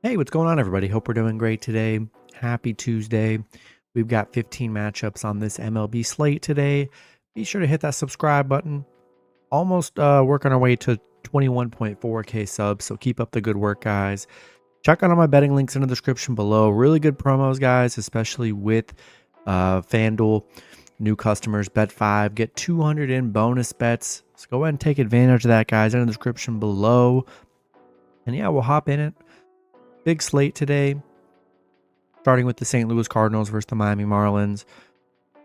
Hey, what's going on, everybody? Hope we're doing great today. Happy Tuesday. We've got 15 matchups on this MLB slate today. Be sure to hit that subscribe button. Almost working our way to 21.4K subs, so keep up the good work, guys. Check out all my betting links in the description below. Really good promos, guys, especially with FanDuel. New customers, bet 5, get 200 in bonus bets. So go ahead and take advantage of that, guys, in the description below. And yeah, we'll hop in it. Big slate today, starting with the St. Louis Cardinals versus the Miami Marlins.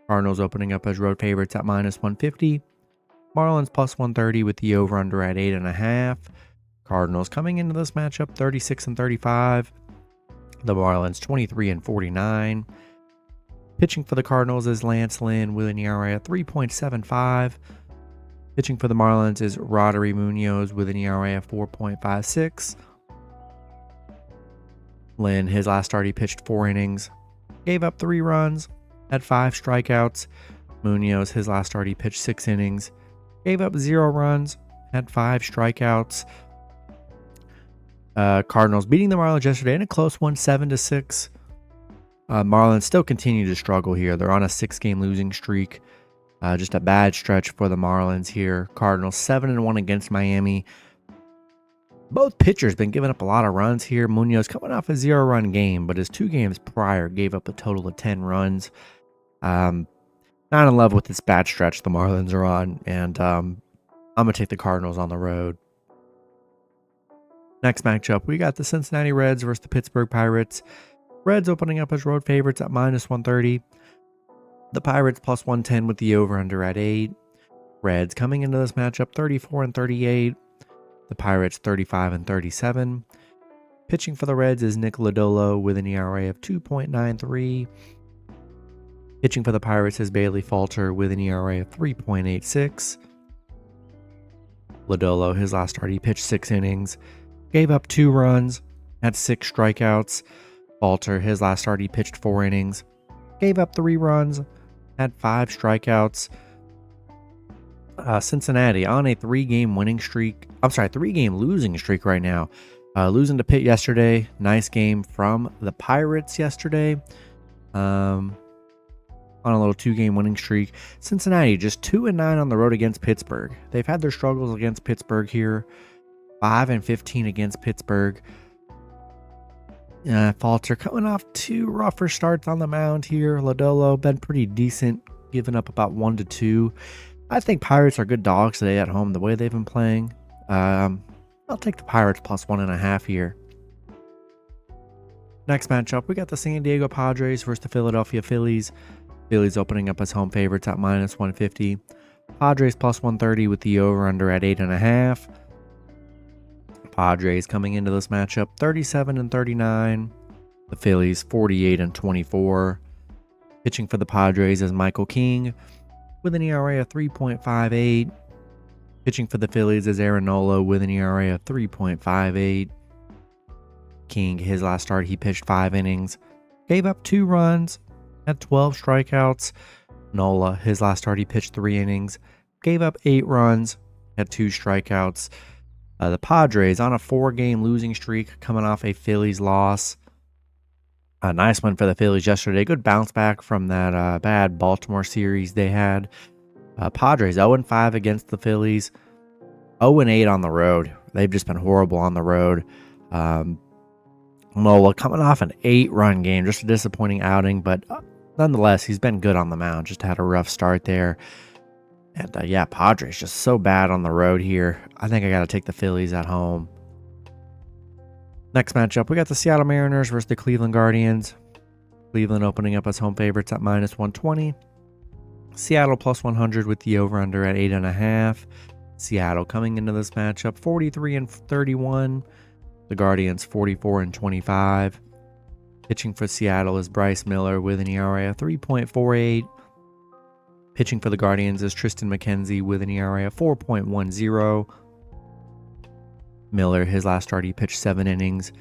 Cardinals opening up as road favorites at -150. Marlins +130 with the over-under at 8.5. Cardinals coming into this matchup 36-35. The Marlins 23-49. Pitching for the Cardinals is Lance Lynn with an ERA at 3.75. Pitching for the Marlins is Roddery Munoz with an ERA of 4.56. Lynn, his last start, he pitched 4 innings, gave up 3 runs, had 5 strikeouts. Munoz, his last start, he pitched 6 innings, gave up 0 runs, had 5 strikeouts. Cardinals beating the Marlins yesterday in a close one, 7-6. Marlins still continue to struggle here. They're on a 6-game losing streak. Just a bad stretch for the Marlins here. Cardinals 7-1 against Miami. Both pitchers been giving up a lot of runs here. Munoz coming off a 0-run game, but his 2 games prior gave up a total of 10 runs. Not in love with this bad stretch the Marlins are on, and I'm going to take the Cardinals on the road. Next matchup, we got the Cincinnati Reds versus the Pittsburgh Pirates. Reds opening up as road favorites at -130. The Pirates +110 with the over-under at 8. Reds coming into this matchup 34-38. The Pirates 35-37. Pitching for the Reds is Nick Lodolo with an ERA of 2.93. Pitching for the Pirates is Bailey Falter with an ERA of 3.86. Lodolo, his last start, he pitched 6 innings, gave up 2 runs, had 6 strikeouts. Falter, his last start, he pitched 4 innings, gave up 3 runs, had 5 strikeouts. Cincinnati on a 3-game losing streak right now. Losing to Pitt yesterday. Nice game from the Pirates yesterday. On a little 2-game winning streak. Cincinnati just 2-9 on the road against Pittsburgh. They've had their struggles against Pittsburgh here. 5-15 against Pittsburgh. Falter coming off 2 rougher starts on the mound here. Lodolo been pretty decent, giving up about 1-2. I think Pirates are good dogs today at home, the way they've been playing. I'll take the Pirates +1.5 here. Next matchup, we got the San Diego Padres versus the Philadelphia Phillies. Phillies opening up as home favorites at -150. Padres +130 with the over-under at 8.5. Padres coming into this matchup 37-39. The Phillies 48-24. Pitching for the Padres is Michael King with an ERA of 3.58. Pitching for the Phillies is Aaron Nola with an ERA of 3.58. King, his last start, he pitched 5 innings, gave up 2 runs, had 12 strikeouts. Nola, his last start, he pitched 3 innings, gave up 8 runs, had 2 strikeouts. The Padres on a 4-game losing streak, coming off a Phillies loss. A nice one for the Phillies yesterday. Good bounce back from that bad Baltimore series they had. Padres 0-5 against the Phillies. 0-8 on the road. They've just been horrible on the road. Nola coming off an 8-run game. Just a disappointing outing, but nonetheless, he's been good on the mound. Just had a rough start there. And Padres just so bad on the road here. I think I got to take the Phillies at home. Next matchup, we got the Seattle Mariners versus the Cleveland Guardians. Cleveland opening up as home favorites at -120. Seattle +100 with the over-under at 8.5. Seattle coming into this matchup 43-31. The Guardians 44-25. Pitching for Seattle is Bryce Miller with an ERA of 3.48. Pitching for the Guardians is Tristan McKenzie with an ERA of 4.10. Miller, his last start, he pitched 7 innings,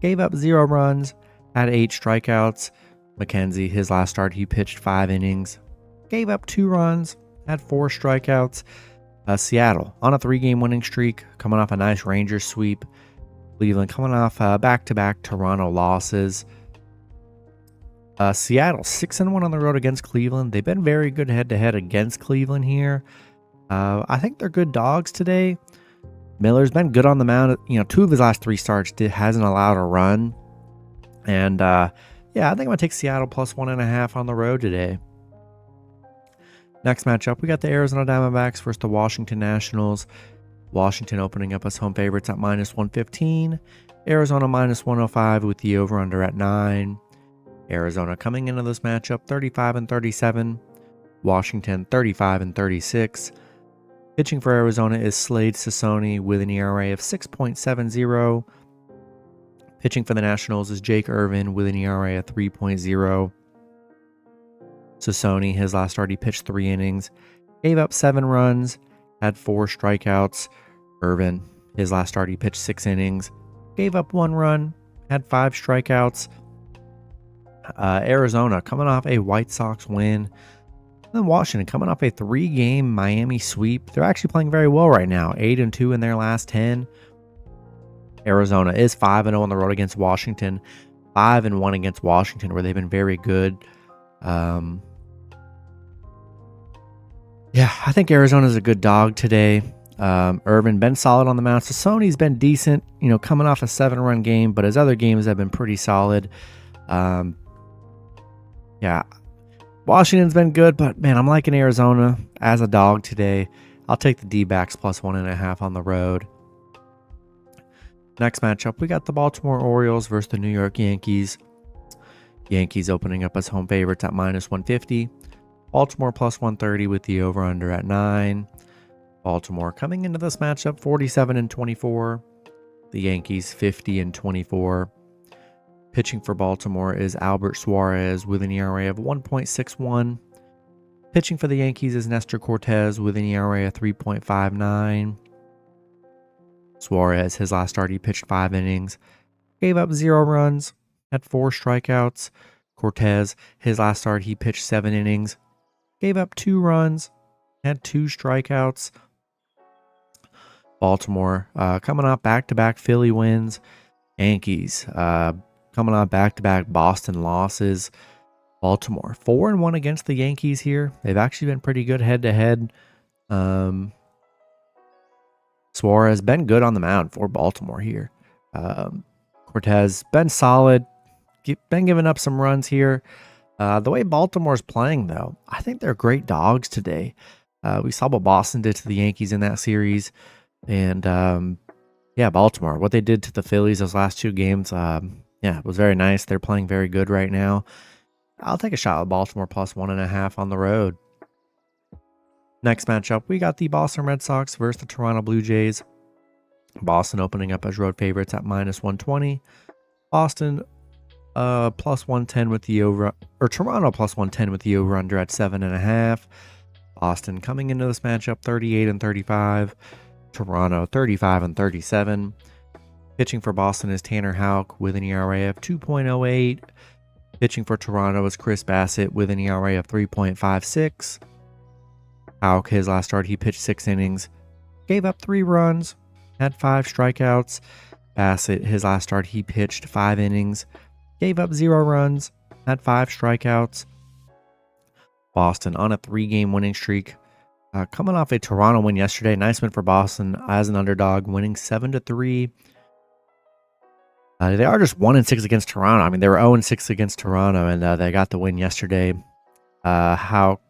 gave up 0 runs, had 8 strikeouts. McKenzie, his last start, he pitched 5 innings, gave up 2 runs, had 4 strikeouts. Seattle on a 3-game winning streak, coming off a nice Rangers sweep. Cleveland coming off back-to-back Toronto losses. Seattle 6-1 on the road against Cleveland. They've been very good head-to-head against Cleveland here. I think they're good dogs today. Miller's been good on the mound. 2 of his last 3 starts hasn't allowed a run. And yeah, I think I'm going to take Seattle plus 1.5 on the road today. Next matchup, we got the Arizona Diamondbacks versus the Washington Nationals. Washington opening up as home favorites at -115. Arizona -105 with the over-under at 9. Arizona coming into this matchup 35-37. Washington 35-36. Pitching for Arizona is Slade Sassoni with an ERA of 6.70. Pitching for the Nationals is Jake Irvin with an ERA of 3.0. Sassoni, his last start, he pitched 3 innings, gave up 7 runs, had 4 strikeouts. Irvin, his last start, he pitched 6 innings, gave up 1 run, had 5 strikeouts. Arizona coming off a White Sox win. And then Washington coming off a 3-game Miami sweep. They're actually playing very well right now. 8-2 in their last 10. Arizona is 5-0 on the road against Washington. 5-1 against Washington, where they've been very good. Yeah, I think Arizona's a good dog today. Irvin been solid on the mound. Sassoni's been decent, coming off a 7-run game, but his other games have been pretty solid. Yeah, Washington's been good, but man, I'm liking Arizona as a dog today. I'll take the D-backs plus 1.5 on the road. Next matchup, we got the Baltimore Orioles versus the New York Yankees. Yankees opening up as home favorites at -150. Baltimore plus 130 with the over-under at 9. Baltimore coming into this matchup 47-24. The Yankees 50-24. Pitching for Baltimore is Albert Suarez with an ERA of 1.61. Pitching for the Yankees is Nestor Cortez with an ERA of 3.59. Suarez, his last start, he pitched 5 innings, gave up 0 runs, had 4 strikeouts. Cortez, his last start, he pitched 7 innings, gave up 2 runs, had 2 strikeouts. Baltimore coming off back-to-back Philly wins. Yankees coming off back-to-back Boston losses. Baltimore 4-1 against the Yankees here. They've actually been pretty good head-to-head. Suarez been good on the mound for Baltimore here. Cortez been solid, been giving up some runs here. The way Baltimore's playing, though, I think they're great dogs today. We saw what Boston did to the Yankees in that series. And, yeah, Baltimore, what they did to the Phillies those last 2 games, yeah, it was very nice. They're playing very good right now. I'll take a shot with Baltimore plus 1.5 on the road. Next matchup, we got the Boston Red Sox versus the Toronto Blue Jays. Boston opening up as road favorites at -120. Boston plus 110 with the over, or Toronto plus 110 with the over-under at 7.5. Boston coming into this matchup 38-35. Toronto 35-37. Pitching for Boston is Tanner Houck with an ERA of 2.08. Pitching for Toronto is Chris Bassett with an ERA of 3.56. Houck, his last start, he pitched 6 innings, gave up 3 runs, had 5 strikeouts. Bassett, his last start, he pitched 5 innings, gave up 0 runs, had 5 strikeouts. Boston on a 3-game winning streak. Coming off a Toronto win yesterday. Nice win for Boston as an underdog, winning 7-3. They are just 1-6 against Toronto. I mean, they were 0-6 against Toronto, and they got the win yesterday. Houck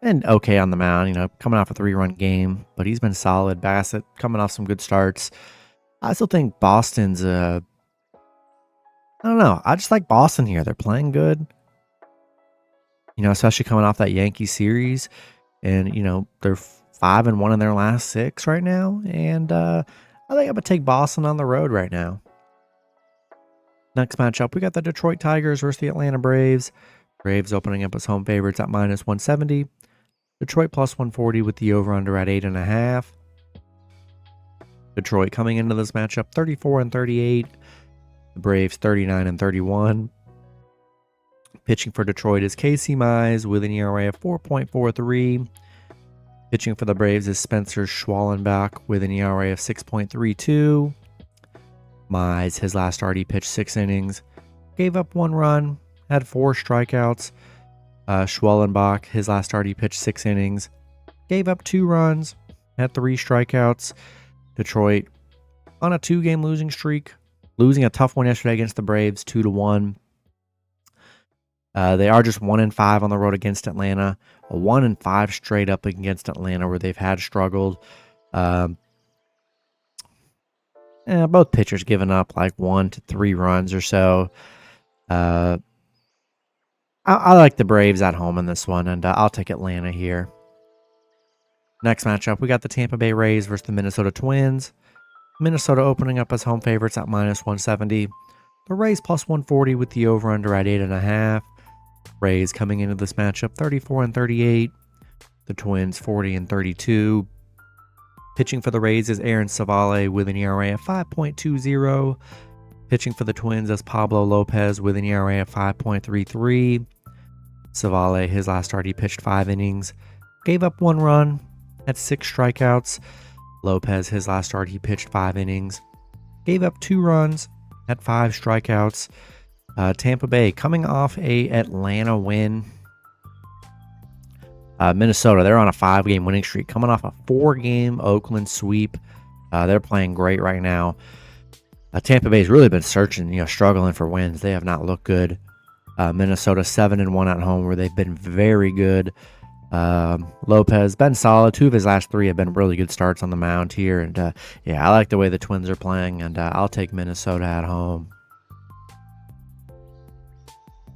and okay on the mound, coming off a 3-run game, but he's been solid. Bassett coming off some good starts. I still think Boston's, I don't know. I just like Boston here. They're playing good, especially coming off that Yankee series. And, they're 5-1 in their last 6 right now. And I think I'm going to take Boston on the road right now. Next matchup, we got the Detroit Tigers versus the Atlanta Braves. Braves opening up as home favorites at -170. Detroit plus 140 with the over-under at 8.5. Detroit coming into this matchup 34-38. The Braves 39-31. Pitching for Detroit is Casey Mize with an ERA of 4.43. Pitching for the Braves is Spencer Schwallenbach with an ERA of 6.32. Mize, his last start, he pitched 6 innings, gave up 1 run, had 4 strikeouts. Schwellenbach, his last start, he pitched 6 innings, gave up 2 runs, had 3 strikeouts. Detroit on a 2-game losing streak, losing a tough one yesterday against the Braves, 2-1. They are just 1-5 on the road against Atlanta, a 1-5 straight up against Atlanta where they've had struggled. Both pitchers giving up like 1 to 3 runs or so. I like the Braves at home in this one, and I'll take Atlanta here. Next matchup, we got the Tampa Bay Rays versus the Minnesota Twins. Minnesota opening up as home favorites at -170. The Rays +140 with the over-under at 8.5. Rays coming into this matchup 34-38. The Twins 40-32. Pitching for the Rays is Aaron Savale with an ERA of 5.20. Pitching for the Twins is Pablo Lopez with an ERA of 5.33. Savale, his last start, he pitched 5 innings, gave up 1 run, had 6 strikeouts. Lopez, his last start, he pitched 5 innings, gave up 2 runs, had 5 strikeouts. Tampa Bay coming off a Atlanta win. Minnesota, they're on a 5-game winning streak, coming off a 4-game Oakland sweep. They're playing great right now. Tampa Bay's really been searching, struggling for wins. They have not looked good. Minnesota 7-1 at home, where they've been very good. Lopez been solid. 2 of his last 3 have been really good starts on the mound here, and I like the way the Twins are playing, and I'll take Minnesota at home.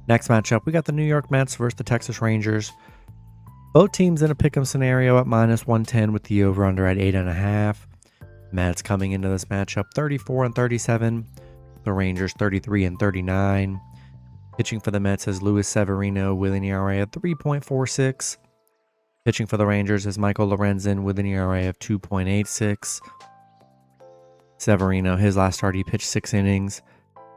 Next matchup, we got the New York Mets versus the Texas Rangers. Both teams in a pick'em scenario at -110 with the over/under at 8.5. Mets coming into this matchup 34-37. The Rangers 33-39. Pitching for the Mets is Luis Severino with an ERA of 3.46. Pitching for the Rangers is Michael Lorenzen with an ERA of 2.86. Severino, his last start, he pitched 6 innings,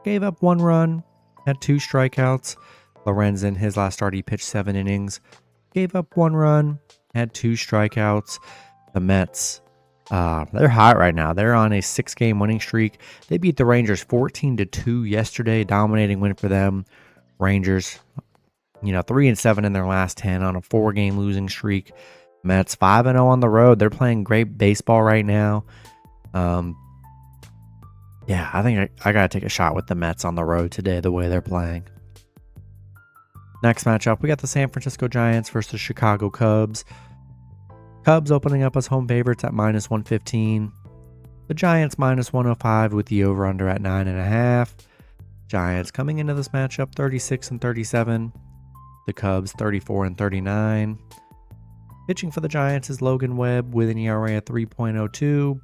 gave up 1 run, had 2 strikeouts. Lorenzen, his last start, he pitched 7 innings, gave up 1 run, had 2 strikeouts. The Mets, they're hot right now. They're on a 6-game winning streak. They beat the Rangers 14-2 yesterday, dominating win for them. Rangers, 3-7 in their last 10 on a 4-game losing streak. Mets 5-0 on the road. They're playing great baseball right now. I think I got to take a shot with the Mets on the road today, the way they're playing. Next matchup, we got the San Francisco Giants versus the Chicago Cubs. Cubs opening up as home favorites at -115. The Giants -105 with the over/under at 9.5. Giants coming into this matchup 36-37. The Cubs 34-39. Pitching for the Giants is Logan Webb with an ERA of 3.02.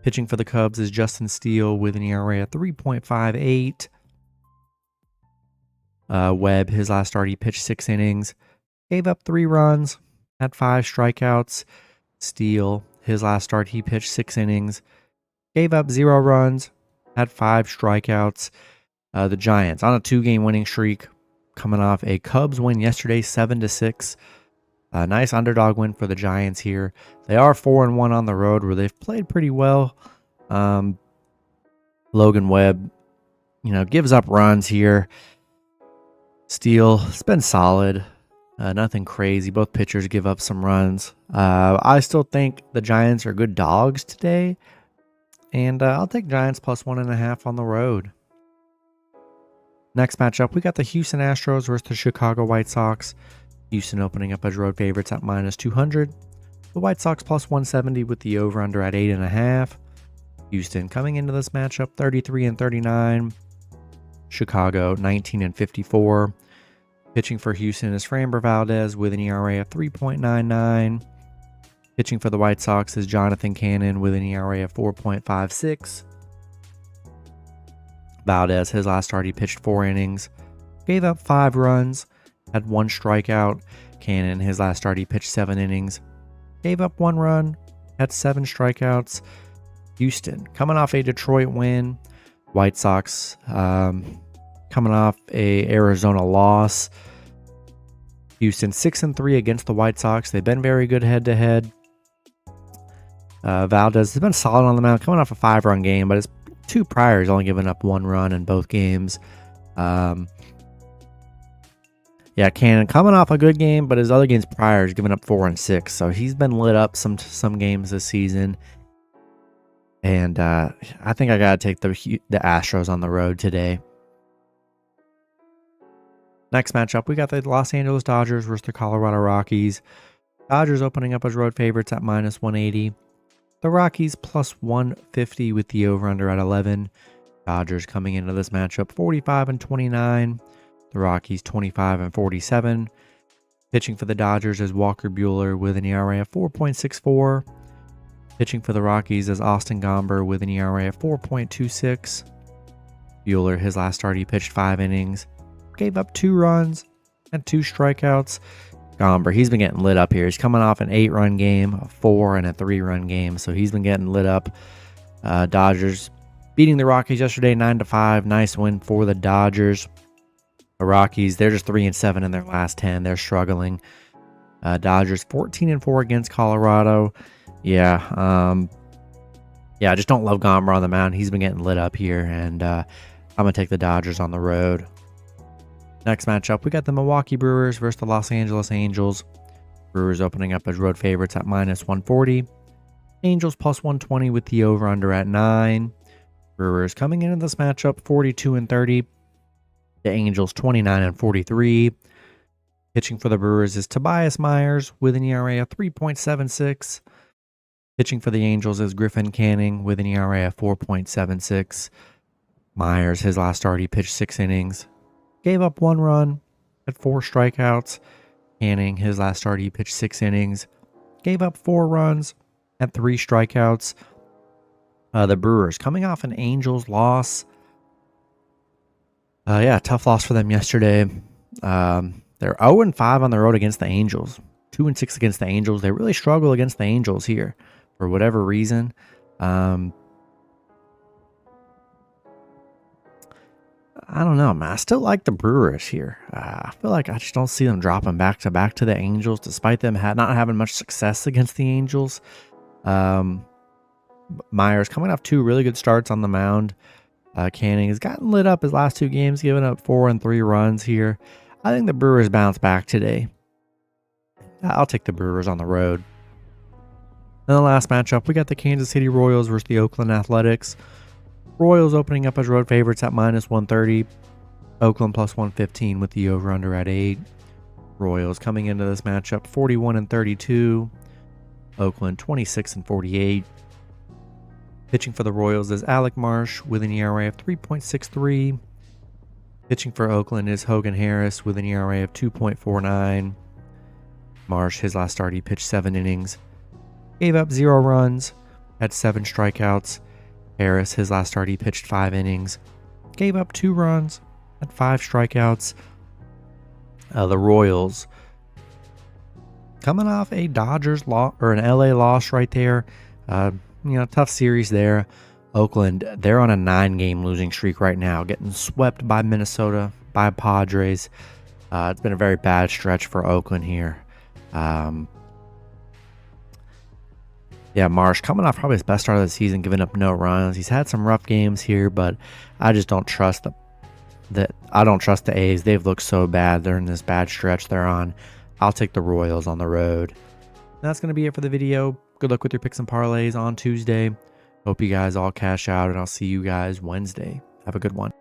Pitching for the Cubs is Justin Steele with an ERA of 3.58. Webb, his last start, he pitched 6 innings, gave up 3 runs, had 5 strikeouts. Steele, his last start, he pitched 6 innings, gave up 0 runs, had 5 strikeouts. The Giants on a 2-game winning streak, coming off a Cubs win yesterday, 7-6. A nice underdog win for the Giants here. They are 4-1 on the road, where they've played pretty well. Logan Webb, gives up runs here. Steele, it's been solid. Nothing crazy. Both pitchers give up some runs. I still think the Giants are good dogs today. And I'll take Giants +1.5 on the road. Next matchup, we got the Houston Astros versus the Chicago White Sox. Houston opening up as road favorites at -200. The White Sox +170 with the over/under at 8.5. Houston coming into this matchup 33-39. Chicago 19-54. Pitching for Houston is Framber Valdez with an ERA of 3.99. Pitching for the White Sox is Jonathan Cannon with an ERA of 4.56. Valdez, his last start, he pitched 4 innings, gave up 5 runs, had 1 strikeout. Cannon, his last start, he pitched 7 innings, gave up 1 run, had 7 strikeouts. Houston coming off a Detroit win. White Sox coming off a Arizona loss. Houston 6-3 against the White Sox. They've been very good head-to-head. Valdez has been solid on the mound, coming off a 5-run game, but it's 2 prior, he's only given up 1 run in both games. Yeah, Cannon coming off a good game, but his other games prior, he's given up 4 and 6. So he's been lit up some games this season. And I think I got to take the Astros on the road today. Next matchup, we got the Los Angeles Dodgers versus the Colorado Rockies. Dodgers opening up as road favorites at -180. The Rockies +150 with the over-under at 11. Dodgers coming into this matchup 45 and 29. The Rockies 25 and 47. Pitching for the Dodgers is Walker Buehler with an ERA of 4.64. Pitching for the Rockies is Austin Gomber with an ERA of 4.26. Buehler, his last start, he pitched 5 innings, gave up 2 runs and 2 strikeouts. Gomber, he's been getting lit up here. He's coming off an 8-run game, a 4 and a 3-run game, so he's been getting lit up. Dodgers beating the Rockies yesterday 9-5. Nice win for the Dodgers. The Rockies, they're just 3 and 7 in their last 10. They're struggling. Dodgers 14 and 4 against Colorado. Yeah, I just don't love Gomber on the mound. He's been getting lit up here, and I'm gonna take the Dodgers on the road. Next matchup, we got the Milwaukee Brewers versus the Los Angeles Angels. Brewers opening up as road favorites at -140. Angels +120 with the over/under at 9. Brewers coming into this matchup 42 and 30. The Angels 29 and 43. Pitching for the Brewers is Tobias Myers with an ERA of 3.76. Pitching for the Angels is Griffin Canning with an ERA of 4.76. Myers, his last start, he pitched 6 innings, gave up 1 run, had 4 strikeouts. Canning, his last start, he pitched 6 innings, gave up 4 runs, had 3 strikeouts. The Brewers coming off an Angels loss. Tough loss for them yesterday. They're 0 and 5 on the road against the Angels. 2 and 6 against the Angels. They really struggle against the Angels here for whatever reason. I don't know, man. I still like the Brewers here. I feel like I just don't see them dropping back to back to the Angels, despite them not having much success against the Angels. Myers coming off 2 really good starts on the mound. Canning has gotten lit up his last 2 games, giving up 4 and 3 runs here. I think the Brewers bounce back today. I'll take the Brewers on the road. Then the last matchup, we got the Kansas City Royals versus the Oakland Athletics. Royals opening up as road favorites at -130. Oakland +115 with the over/under at 8. Royals coming into this matchup 41 and 32. Oakland 26 and 48. Pitching for the Royals is Alec Marsh with an ERA of 3.63. Pitching for Oakland is Hogan Harris with an ERA of 2.49. Marsh, his last start, he pitched 7 innings, gave up 0 runs, had 7 strikeouts. Harris, his last start, he pitched 5 innings, gave up 2 runs, had 5 strikeouts. The Royals coming off a Dodgers loss or an LA loss right there. Tough series there. Oakland, they're on a 9-game losing streak right now, getting swept by Minnesota, by Padres. It's been a very bad stretch for Oakland here. Marsh coming off probably his best start of the season, giving up no runs. He's had some rough games here, but I just don't trust the A's. They've looked so bad. They're in this bad stretch they're on. I'll take the Royals on the road. That's going to be it for the video. Good luck with your picks and parlays on Tuesday. Hope you guys all cash out, and I'll see you guys Wednesday. Have a good one.